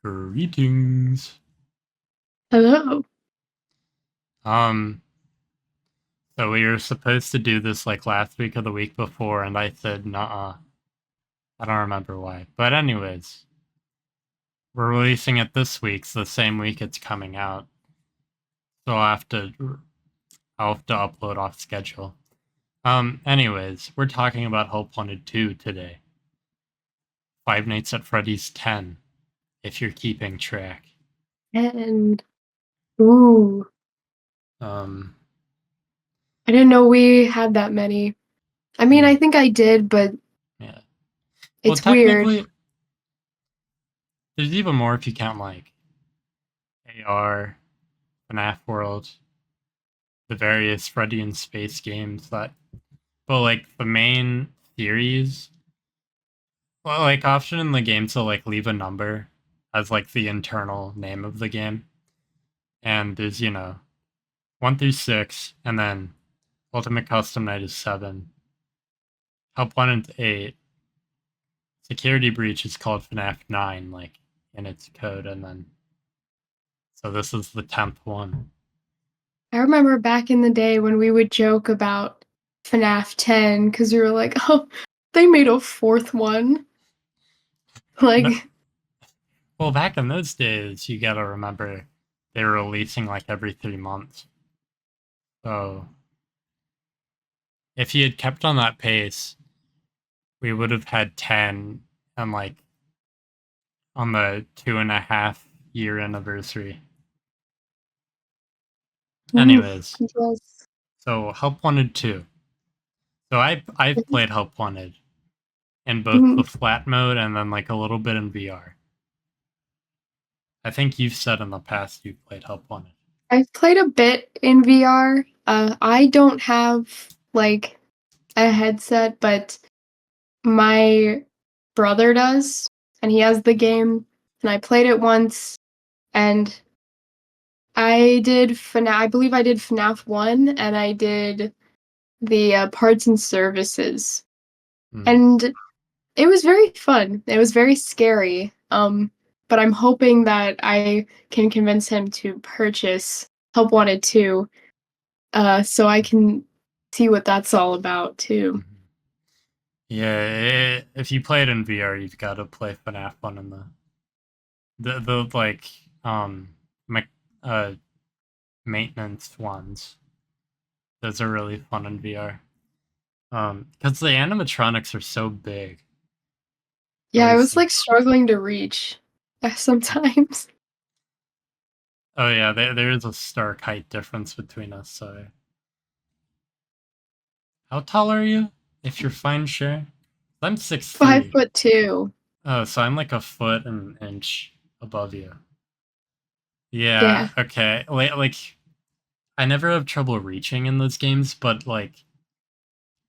Greetings. Hello. Um, so we were supposed to do this like last week or the week before, and I said, nah, I don't remember why. But anyways, we're releasing it this week, so the same week it's coming out. So I'll have to upload off schedule. Anyways, we're talking about Hope Wanted 2 today. Five Nights at Freddy's 10, if you're keeping track. And ooh, Um, I didn't know we had that many. I mean, I yeah, think I did, but yeah. Well, it's weird. technically, there's even more if you count like AR, FNaF World, the various Freddy in Space games that, but like the main series, well, like often in the games they'll like leave a number as like the internal name of the game, and there's 1 through 6, and then Ultimate Custom Night is 7, Help 1 and 8, Security Breach is called FNAF 9, like in its code, and then so this is the 10th one. I remember back in the day when we would joke about FNAF 10 because we were like, oh, they made a fourth one. No, Like, well, back in those days, you gotta remember they were releasing like every 3 months. So if he had kept on that pace, we would have had 10 and like on the 2.5 year anniversary. Anyways, yes. so Help Wanted 2. So I've played Help Wanted in both Mhm. the flat mode and then like a little bit in VR. I think you've said in the past you've played Help Wanted. I've played a bit in VR. I don't have like a headset, but my brother does, and he has the game, and I played it once, and I believe I did FNAF 1, and I did the, parts and services, Hmm. and it was very fun. It was very scary, but I'm hoping that I can convince him to purchase Help Wanted 2, so I can see what that's all about too. Mhm. Yeah, if you play it in VR, you've got to play FNAF 1 in the like me- uh maintenance ones. Those are really fun in VR. Because the animatronics are so big. At Yeah, I least was, the like, struggling to reach, sometimes. oh yeah, there is a stark height difference between us. So how tall are you? If you're fine, sure. I'm 6'3". 5'2". Oh, so I'm like a foot and an inch above you. Yeah. Yeah. Okay. Like I never have trouble reaching in those games, but like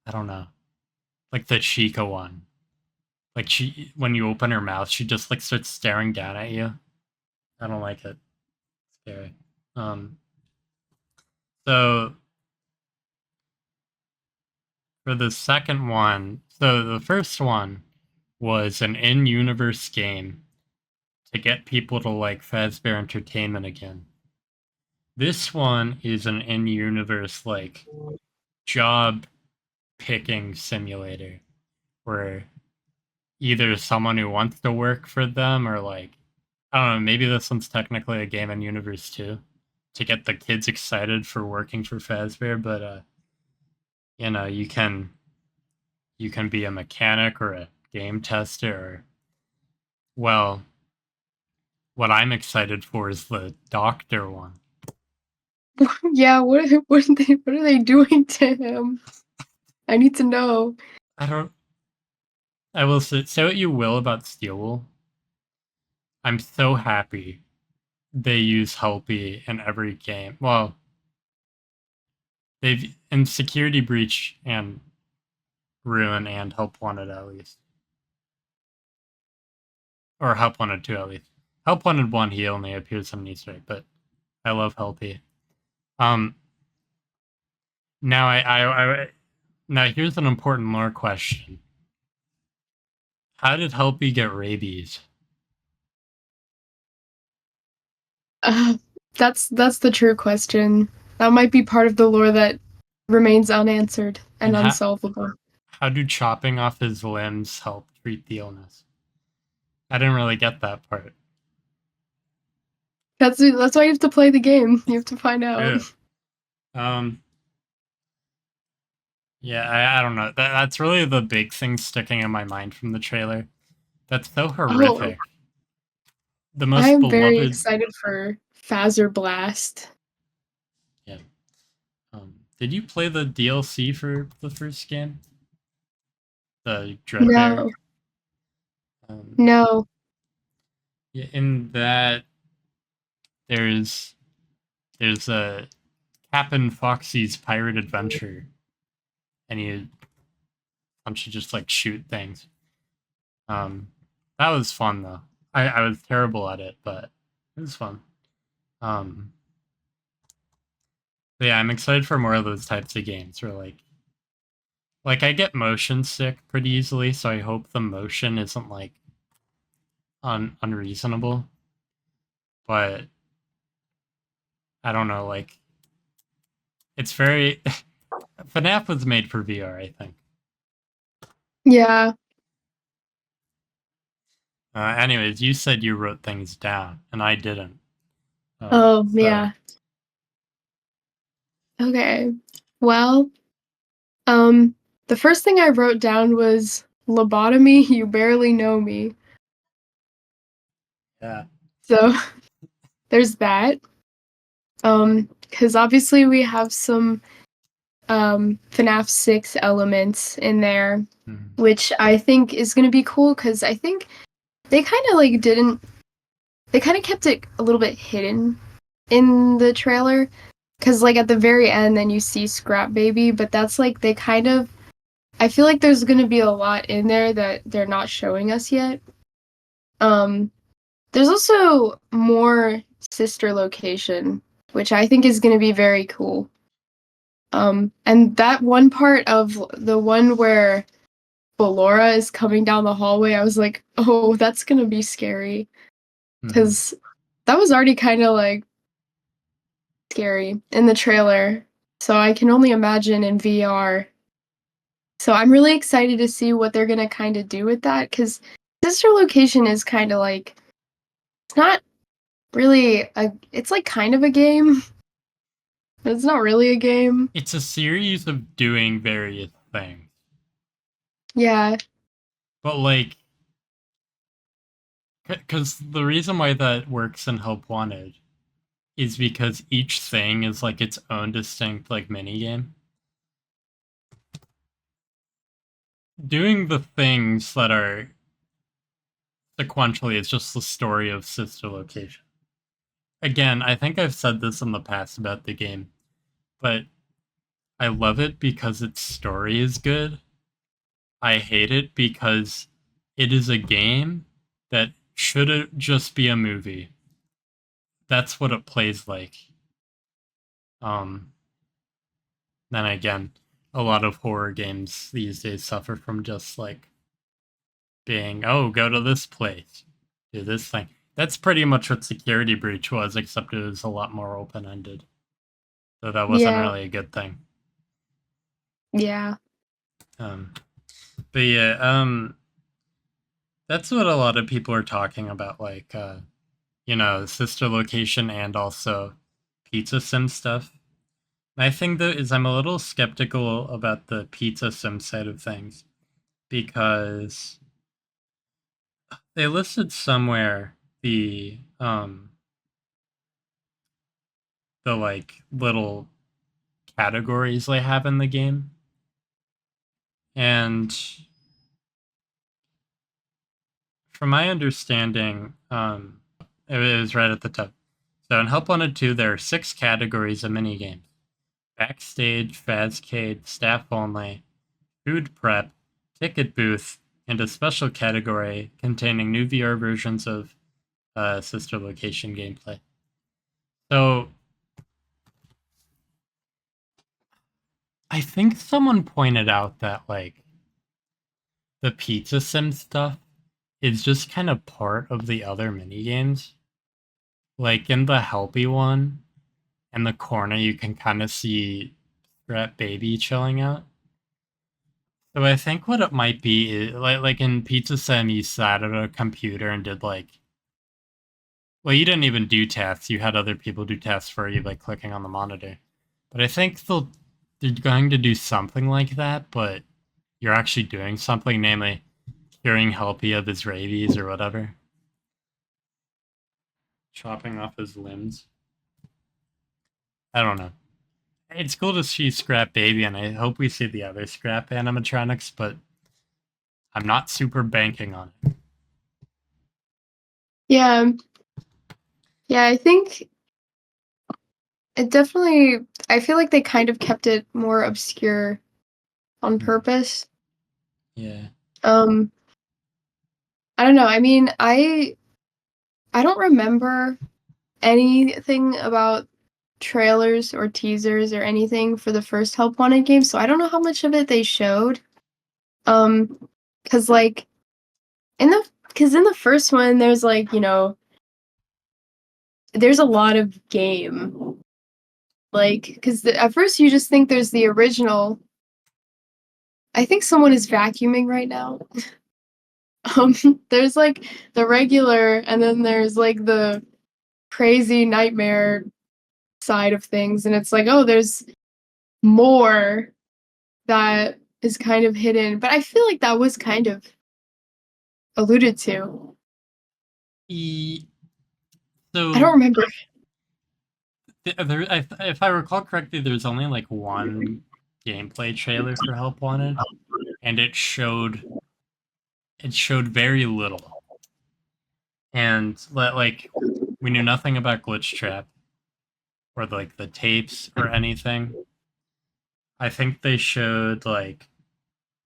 I don't know, like the Chica one. Like she, when you open her mouth, she just like starts staring down at you. I don't like it. Scary. Um, so for the second one, so the first one was an in-universe game to get people to like Fazbear Entertainment again. This one is an in-universe like job picking simulator where either someone who wants to work for them or like I don't know, maybe this one's technically a game in universe too to get the kids excited for working for Fazbear, but you can be a mechanic or a game tester or well, what I'm excited for is the doctor one. Yeah, what are they doing to him? I need to know. I don't I will say what you will about Steelwool. I'm so happy they use Helpy in every game. Well, they've in Security Breach and Ruin and Help Wanted at least. Or Help Wanted 2 at least. Help Wanted 1 he only appears in an Easter egg, but I love Helpy. Um now I now here's an important lore question. How did Helpy get rabies? Uh, that's the true question. That might be part of the lore that remains unanswered and And unsolvable. how do chopping off his limbs help treat the illness? I didn't really get that part. That's why you have to play the game. You have to find out. Yeah. Yeah, I don't know. That's really the big thing sticking in my mind from the trailer. That's so Oh, horrific. The I most am very beloved. excited for Phaser Blast. Yeah. Did you play the DLC for the first game? The Dreadbear? No, Um, no. yeah, in that, there's a Captain Foxy's pirate adventure, and you bunch of just like shoot things. Um, that was fun though. I was terrible at it, but it was fun. Um, but yeah, I'm excited for more of those types of games where like I get motion sick pretty easily, so I hope the motion isn't like unreasonable. But I don't know, like it's very FNaF was made for VR, I think. Yeah. Anyways, you said you wrote things down, and I didn't. Oh, So yeah. Okay. Well, the first thing I wrote down was lobotomy, you barely know me. yeah. So there's that. Because obviously we have some FNAF 6 elements in there, Mhm. which I think is gonna be cool because I think they kind of like didn't they kind of kept it a little bit hidden in the trailer because like at the very end then you see Scrap Baby, but that's like they kind of I feel like there's gonna be a lot in there that they're not showing us yet. Um, there's also more sister location, which I think is gonna be very cool. And that one part of the one where Ballora is coming down the hallway, I was like, oh, that's gonna be scary. Mhm. Because that was already kind of like scary in the trailer. So I can only imagine in VR. So I'm really excited to see what they're gonna kind of do with that. Because sister location is kind of like, it's not really it's like kind of a game. But it's not really a game. It's a series of doing various things, Yeah, but like, because the reason why that works in Help Wanted is because each thing is like its own distinct like mini game. Doing the things that are sequentially is just the story of sister location. Again, I think I've said this in the past about the game, but I love it because its story is good. I hate it because it is a game that should just be a movie. That's what it plays like. Um, then again, a lot of horror games these days suffer from just like being, oh, go to this place, do this thing. That's pretty much what Security Breach was, except it was a lot more open ended. So that wasn't yeah, really a good thing. yeah. Um, but yeah, that's what a lot of people are talking about, like, sister location and also pizza sim stuff. My thing though is I'm a little skeptical about the pizza sim side of things because they listed somewhere the like little categories they have in the game, and from my understanding, it was right at the top. So in Help Wanted 2, there are 6 categories of minigames: backstage, Fazcade, staff only, food prep, ticket booth, and a special category containing new VR versions of sister location gameplay. So I think someone pointed out that like the pizza sim stuff is just kind of part of the other mini games. Like in the Helpy one, in the corner, you can kind of see Brett Baby chilling out. So I think what it might be is like in Pizza Sim, you sat at a computer and did like, well, you didn't even do tasks. You had other people do tasks for you by clicking on the monitor. But I think they're going to do something like that, but you're actually doing something, namely curing Helpy of his rabies or whatever, chopping off his limbs. I don't know. It's cool to see Scrap Baby, and I hope we see the other Scrap animatronics, but I'm not super banking on it. Yeah. Yeah, I think it definitely I feel like they kind of kept it more obscure on purpose. Yeah. Um, I don't know. I mean, I don't remember anything about trailers or teasers or anything for the first Help Wanted game, so I don't know how much of it they showed. Um, because like in the because in the first one, there's like there's a lot of game. Like, because at first you just think there's the original. I think someone is vacuuming right now. Um, there's like the regular, and then there's like the crazy nightmare side of things, and it's like, oh, there's more that is kind of hidden. But I feel like that was kind of alluded to. E- I don't so remember. if I recall correctly, there's only like one gameplay trailer for Help Wanted, and it showed very little, and like we knew nothing about Glitch Trap or like the tapes or anything. I think they showed like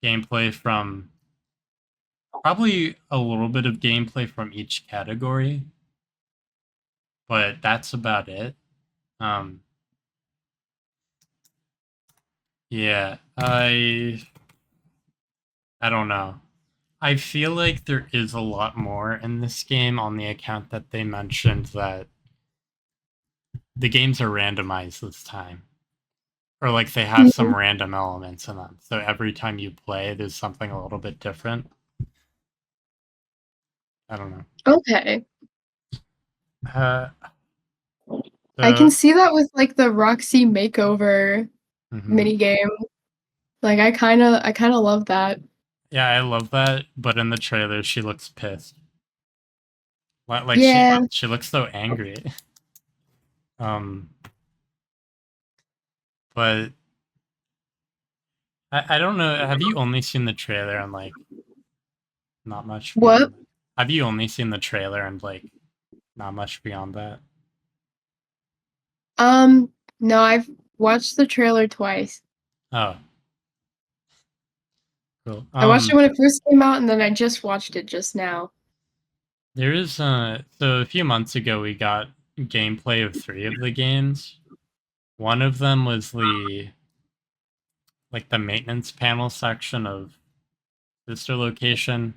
gameplay from probably a little bit of gameplay from each category, but that's about it. Um, yeah, I don't know. I feel like there is a lot more in this game on the account that they mentioned that the games are randomized this time. Or like they have some Mhm. random elements in them. So every time you play, there's something a little bit different. I don't know. Okay. Uh, I can the see that with like the Roxy makeover mhm. mini game. Like I kind of love that. Yeah, I love that. But in the trailer, she looks pissed. Like she Yeah. she looks so angry. Um, but I don't know. Have you only seen the trailer and like not much What? beyond that? Have you only seen the trailer and like not much beyond that? No, I've watched the trailer twice. Oh, cool. I watched it when it first came out, and then I just watched it just now. There is so a few months ago we got gameplay of three of the games. One of them was the maintenance panel section of Sister Location.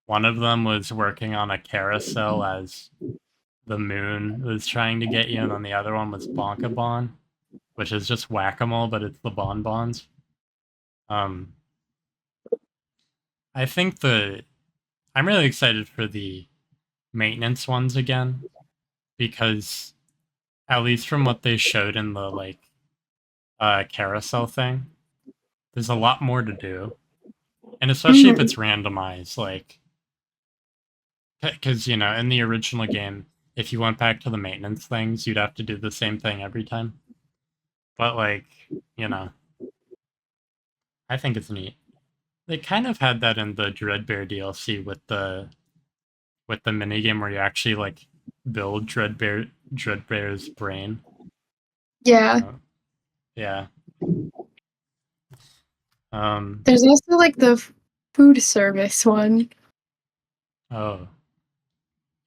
One of them was working on a carousel as the moon was trying to get you, and then the other one was Bonkabon, which is just whack-a-mole, but it's the bonbons. Um, I think I'm really excited for the maintenance ones again because at least from what they showed in the like carousel thing, there's a lot more to do, and especially if Mhm. it's randomized, like because in the original game, if you went back to the maintenance things, you'd have to do the same thing every time. But like you know, I think it's neat. They kind of had that in the Dreadbear DLC with the minigame where you actually like build Dreadbear's brain. Yeah. Uh, yeah. Um. There's also like the food service one, Oh.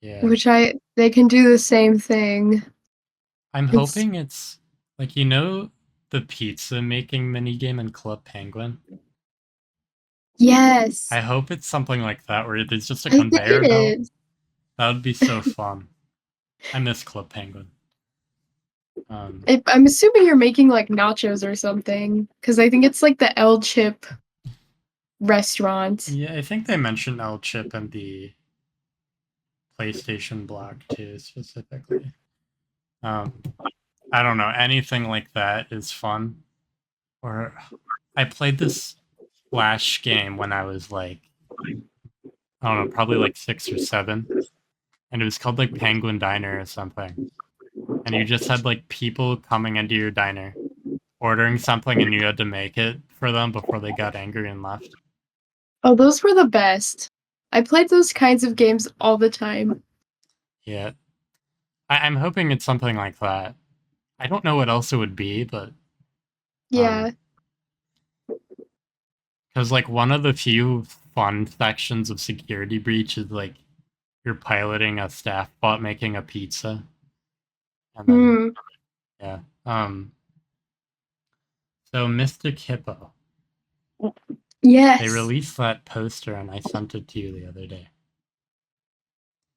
Yeah. which they can do the same thing. I'm It's hoping it's like the pizza making minigame in Club Penguin. yes. I hope it's something like that where there's just a I think conveyor it belt. is. That would be so fun. I miss Club Penguin. I'm assuming you're making like nachos or something, because I think it's like the L Chip restaurant. Yeah, I think they mentioned El Chip in the PlayStation blog too, specifically. Um, I don't know, anything like that is fun. Or I played this Flash game when I was like, I don't know, probably like 6 or 7, and it was called like Penguin Diner or something. And you just had like people coming into your diner, ordering something, and you had to make it for them before they got angry and left. Oh, those were the best. I played those kinds of games all the time. Yeah, I'm hoping it's something like that. I don't know what else it would be, but Yeah. because like one of the few fun sections of Security Breach is like you're piloting a staff bot making a pizza, and then Hmm. yeah. So Mystic Hippo, they Yes. released that poster, and I sent it to you the other day.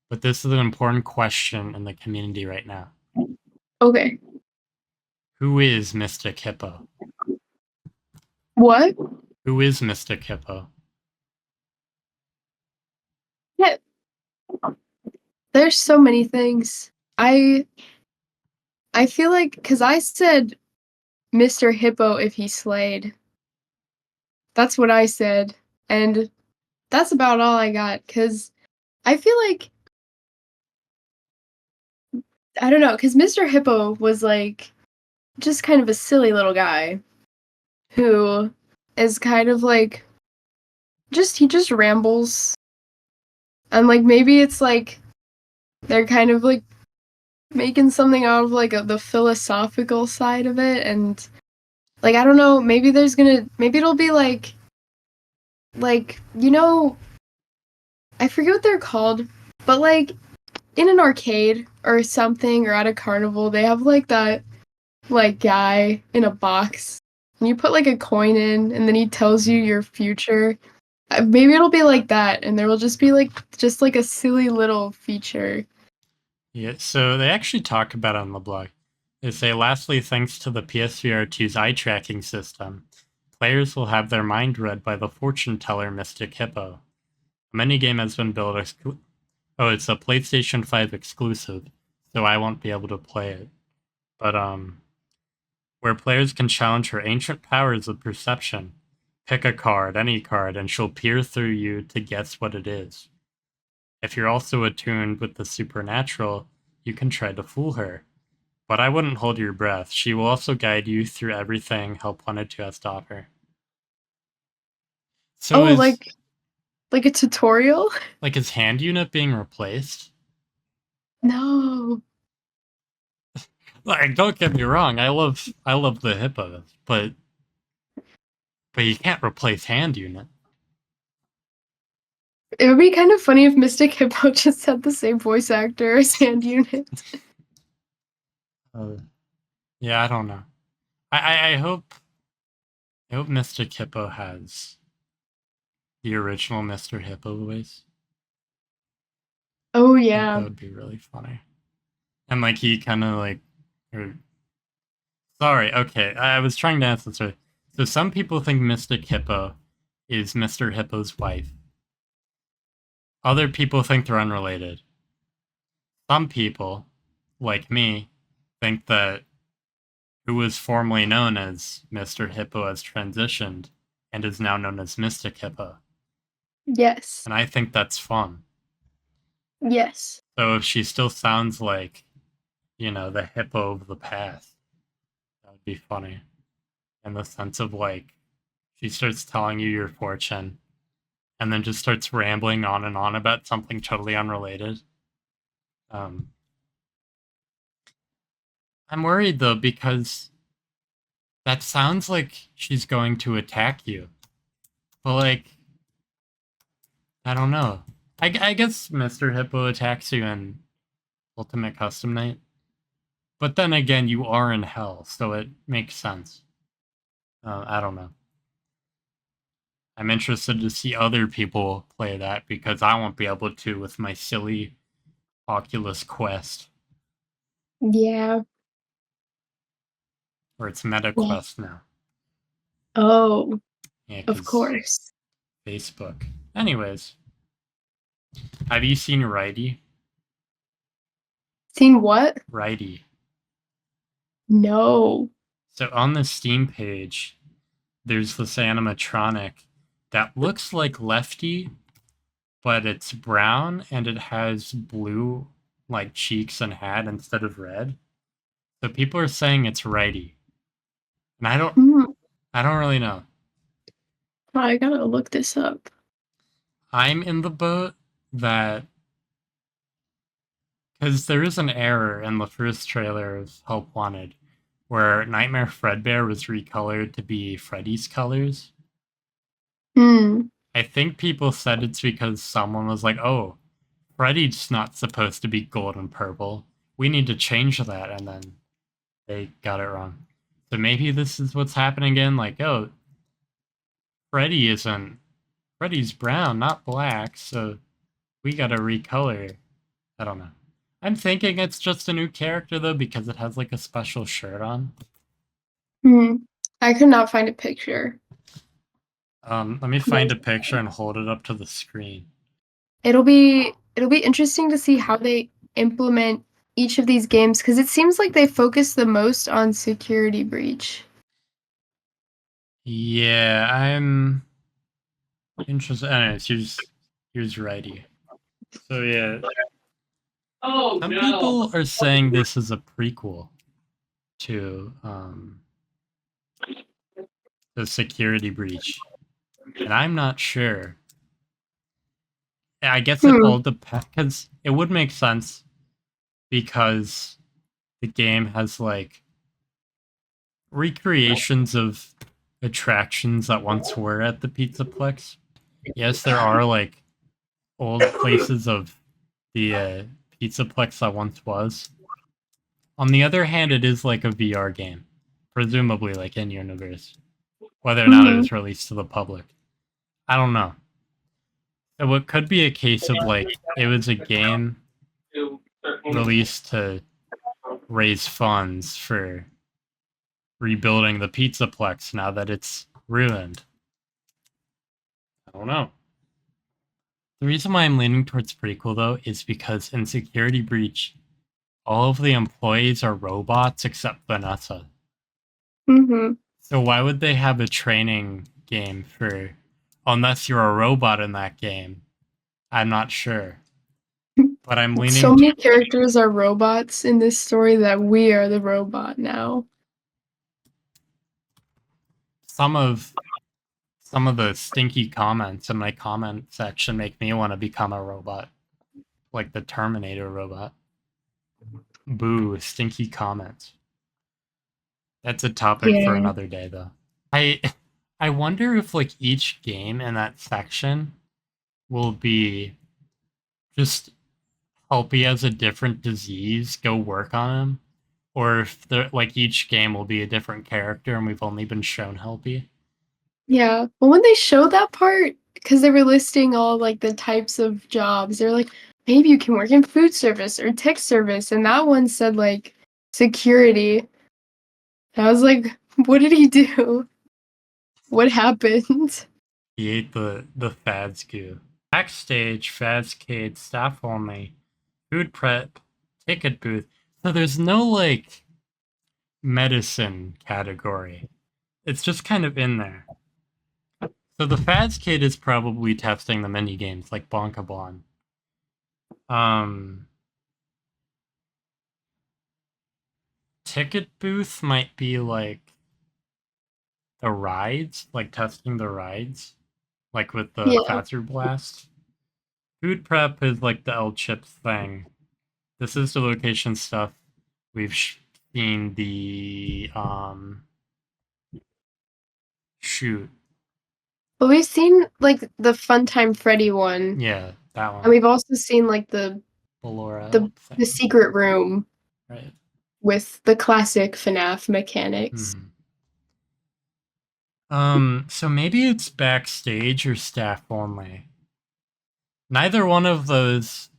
But this is an important question in the community right now. Okay. Who is Mystic Hippo? What? Who is Mystic Hippo? Yeah. There's so many things. I feel like because I said Mr. Hippo if he slayed. That's what I said, and that's about all I got. Because I feel like I don't know. Because Mr. Hippo was like just kind of a silly little guy who is kind of like he just rambles, and like maybe it's like they're kind of like making something out of like the philosophical side of it, and like I don't know, maybe it'll be like I forget what they're called, but like in an arcade or something or at a carnival they have like that like guy in a box and you put like a coin in and then he tells you your future. Maybe it'll be like that and there will just be like a silly little feature. Yeah, so they actually talk about it on the blog. They say, lastly, thanks to the PSVR2's eye tracking system, players will have their mind read by the fortune teller Mystic Hippo. A minigame has been built. Oh, it's a PlayStation 5 exclusive, so I won't be able to play it. But where players can challenge her ancient powers of perception. Pick a card, any card, and she'll peer through you to guess what it is. If you're also attuned with the supernatural, you can try to fool her. But I wouldn't hold your breath. She will also guide you through everything Help Wanted 2 has to offer. So Oh, is like a tutorial? like his hand unit being replaced? No. Like, don't get me wrong, I love the hippo, but you can't replace hand unit. It would be kind of funny if Mystic Hippo just had the same voice actor as Hand Unit. Uh, yeah, I don't know. I hope Mr. Hippo has the original Mr. Hippo voice. Oh I think that yeah. would be really funny. And like he kind of like, or, sorry, okay, I was trying to answer this right. So some people think Mystic Hippo is Mr. Hippo's wife. Other people think they're unrelated. Some people, like me, think that who was formerly known as Mr. Hippo has transitioned and is now known as Mystic Hippo. Yes. And I think that's fun. Yes. So if she still sounds like, the hippo of the past, that would be funny. In the sense of like, she starts telling you your fortune and then just starts rambling on and on about something totally unrelated. Um, I'm worried though, because that sounds like she's going to attack you. But like, I don't know. I guess Mr. Hippo attacks you in Ultimate Custom Night. But then again, you are in hell, so it makes sense. I don't know. I'm interested to see other people play that because I won't be able to with my silly Oculus Quest. Yeah. Or it's Meta Yeah. Quest now. Oh, Yeah, of because course. Facebook. Anyways, have you seen Righty? Seen what? Righty. No. So on the Steam page, there's this animatronic that looks like Lefty, but it's brown and it has blue like cheeks and hat instead of red. So people are saying it's Righty. And Hmm. I don't really know. I gotta look this up. I'm in the boat that because there is an error in the first trailer of Help Wanted where Nightmare Fredbear was recolored to be Freddy's colors. Hmm. I think people said it's because someone was like, oh, Freddy's not supposed to be gold and purple. We need to change that, and then they got it wrong. So maybe this is what's happening again, like, oh, Freddy isn't Freddy's brown, not black, so we gotta recolor. I don't know. I'm thinking it's just a new character though because it has like a special shirt on. Hmm. I could not find a picture. Let me find a picture and hold it up to the screen. It'll be interesting to see how they implement each of these games because it seems like they focus the most on security breach. Yeah, I'm interested. Anyways, here's Righty. So yeah, Oh some no. people are saying this is a prequel to the security breach, and I'm not sure. I guess it Hmm. all depends because it would make sense because the game has like recreations of attractions that once were at the Pizzaplex. Yes, there are like old places of the Pizzaplex that once was. On the other hand, it is like a VR game, presumably like in universe. Whether or not it Hmm. was released to the public, I don't know. So it could be a case of like it was a game released to raise funds for rebuilding the Pizzaplex now that it's ruined. I don't know. The reason why I'm leaning towards prequel though is because in Security Breach, all of the employees are robots except Vanessa. Hmm. So why would they have a training game for unless you're a robot in that game? I'm not sure. But I'm So leaning many characters are robots in this story that we are the robot now. some of some of the stinky comments in my comment section make me want to become a robot, like the Terminator robot. Boo, stinky comments. That's a topic for Yeah. another day though. I I wonder if like each game in that section will be just Helpy has a different disease, go work on him, or if the like each game will be a different character and we've only been shown Helpy. Yeah. But when they showed that part, because they were listing all like the types of jobs, they're like, maybe you can work in food service or tech service. And that one said like security. And I was like, what did he do? What happened? He ate the fads goo. Backstage, Fadscade, staff only, food prep, ticket booth. So there's no like medicine category. It's just kind of in there. So the Fads Kid is probably testing the mini games like Bonkabon. Um, Ticket booth might be like the rides, like testing the rides, like with the Yeah. Fatser Blast. Food prep is like the L chips thing. This is the location stuff. We've seen the shoot. But we've seen like the Funtime Freddy one. Yeah, that And one. we've also seen like the Ballora the thing. secret room Right. with the classic FNaF mechanics. Hmm. So maybe it's backstage or staff only. Neither one of those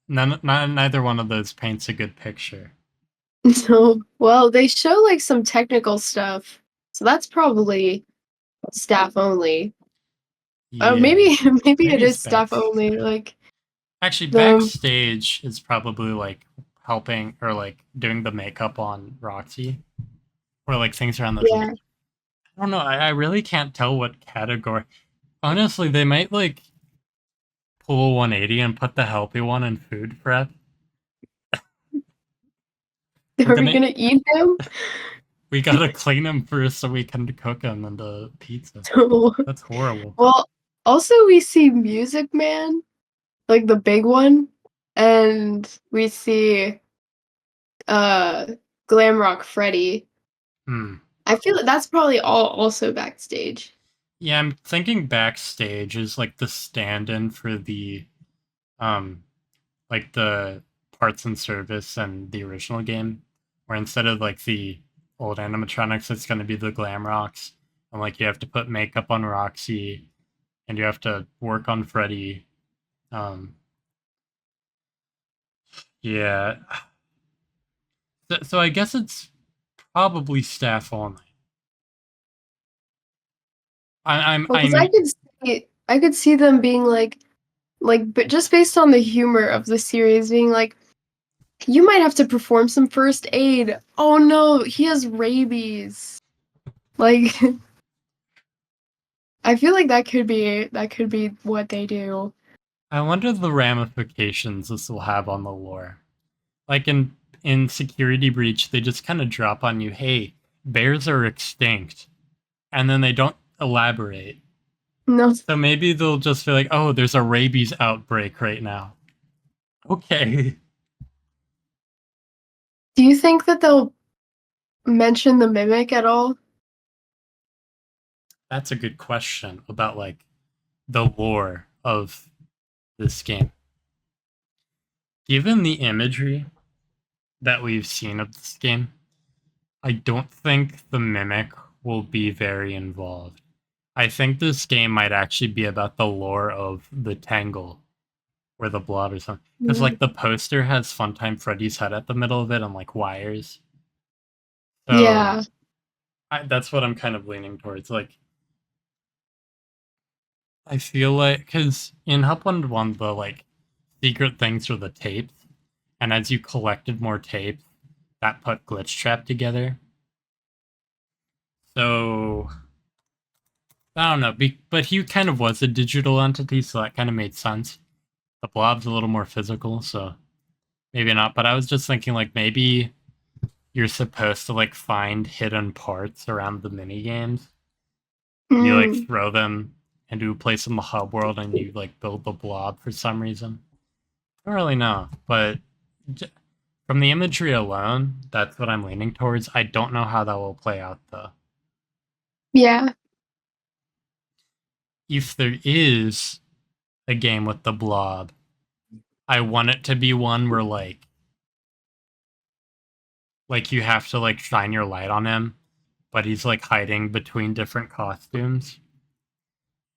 neither one of those paints a good picture. No. Well, they show like some technical stuff. So that's probably staff only. Oh, Yeah, maybe maybe it maybe it's is staff backstage. only. Like Actually, the backstage is probably like helping or like doing the makeup on Roxy or like things around those. yeah. I don't know. I really can't tell what category. Honestly, they might like pull a 180 and put the healthy one in food prep. We're Are we gonna gonna eat them? we gotta clean them first so we can cook them into pizza. No. That's horrible. Well, also we see Music Man, like the big one, and we see uh Glamrock Freddy. Hmm. I feel like that's probably all also backstage. Yeah, I'm thinking backstage is like the stand-in for the um like the parts and service and the original game, where instead of like the old animatronics, it's going to be the glam rocks, and like you have to put makeup on Roxy, and you have to work on Freddy. Um, yeah, so I guess it's probably staff only. Well, because I'm I could see them being like, but just based on the humor of the series, being like, you might have to perform some first aid. Oh no, he has rabies. Like, I feel like that could be what they do. I wonder the ramifications this will have on the lore. Like in Security Breach, they just kind of drop on you, hey, bears are extinct, and then they don't elaborate. No, So maybe they'll just be like, oh, there's a rabies outbreak right now. Okay. do you think that they'll mention the mimic at all? That's a good question about like the lore of this game. Given the imagery that we've seen of this game, I don't think the mimic will be very involved. I think this game might actually be about the lore of the Tangle or the Blob or something. Because Mm. like the poster has Funtime Freddy's head at the middle of it and like wires. So Yeah. that's what I'm kind of leaning towards. Like I feel like because in Upland one the like secret things were the tapes, and as you collected more tapes, that put Glitch Trap together. So I don't know, but he kind of was a digital entity, so that kind of made sense. The Blob's a little more physical, so maybe not. But I was just thinking like maybe you're supposed to like find hidden parts around the mini games. You like Mm. throw them into a place in the hub world, and you like build the Blob for some reason. I don't really know, but from the imagery alone, that's what I'm leaning towards. I don't know how that will play out though. Yeah. If there is a game with the Blob, I want it to be one where like you have to like shine your light on him, but he's like hiding between different costumes.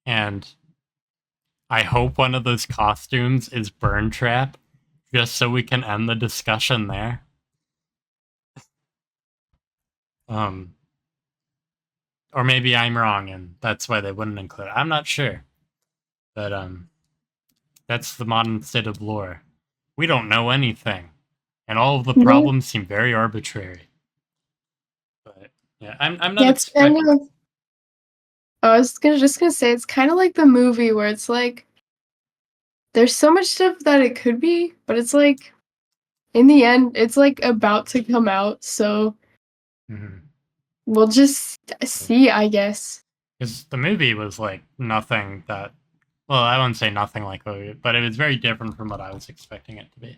And I hope one of those costumes is Burn Trap, just so we can end the discussion there. Um, or maybe I'm wrong, and that's why they wouldn't include it. I'm not sure, but that's the modern state of lore. We don't know anything, and all of the No. problems seem very arbitrary. But yeah, I'm not Yeah, it's kind expect. of I was gonna just gonna say it's kind of like the movie where it's like there's so much stuff that it could be, but it's like in the end it's like about to come out, so Mhm. we'll just see, I guess. Because the movie was like nothing that. Well, I wouldn't say nothing like but it was very different from what I was expecting it to be.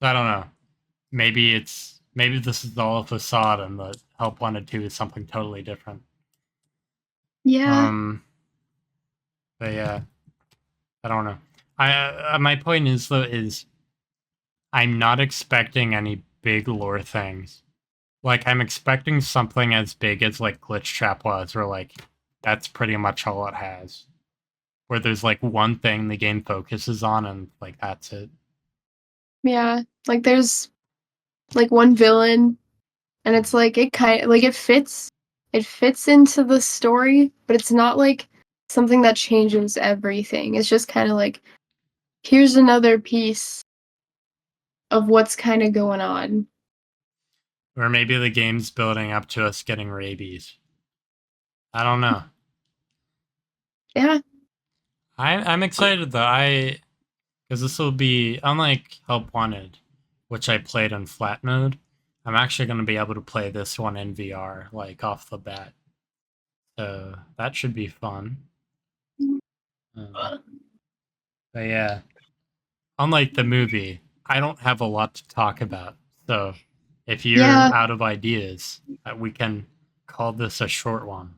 So I don't know. Maybe this is all a facade, and the Help Wanted 2 is something totally different. Yeah. Um, but yeah, I don't know. My point is though is I'm not expecting any big lore things. Like I'm expecting something as big as like Glitch Trap was, or like that's pretty much all it has. Where there's like one thing the game focuses on, and like that's it. Yeah, like there's like one villain, and it's like it fits into the story, but it's not like something that changes everything. It's just kind of like here's another piece of what's kind of going on. Or maybe the game's building up to us getting rabies. I don't know. Yeah, I'm excited though. Because this will be unlike Help Wanted, which I played in flat mode. I'm actually going to be able to play this one in VR, like off the bat. So that should be fun. Um, but yeah, unlike the movie, I don't have a lot to talk about. So if you're yeah, out of ideas, we can call this a short one.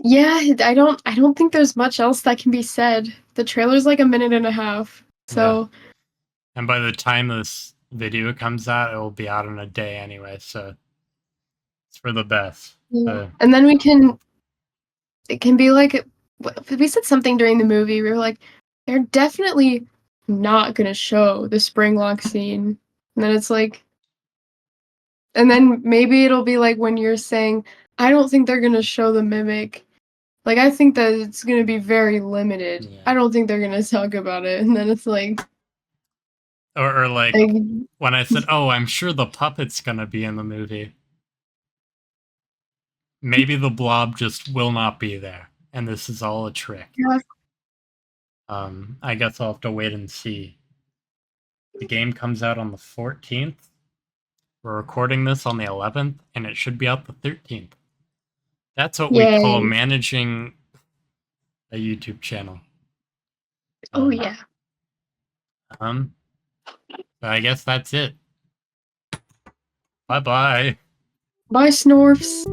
yeah. I don't think there's much else that can be said. The trailer's like a minute and a half, Yeah. so And by the time this video comes out, it will be out in a day anyway. So it's for the best. yeah. So And then it can be like we said something during the movie. We were like, they're definitely not gonna show the spring lock scene. And then it's like, and then maybe it'll be like when you're saying, I don't think they're gonna show the mimic. Like I think that it's gonna be very limited. yeah. I don't think they're gonna talk about it. And then it's Or like like when I said, "Oh, I'm sure the puppet's gonna be in the movie." Maybe the blob just will not be there, and this is all a trick. yeah, I guess I'll have to wait and see. The game comes out on the 14th. We're recording this on the 11th, and it should be out the 13th. That's what we call yay. managing a YouTube channel. Oh Um, yeah. um, but I guess that's it. Bye bye. Bye, Snorfs.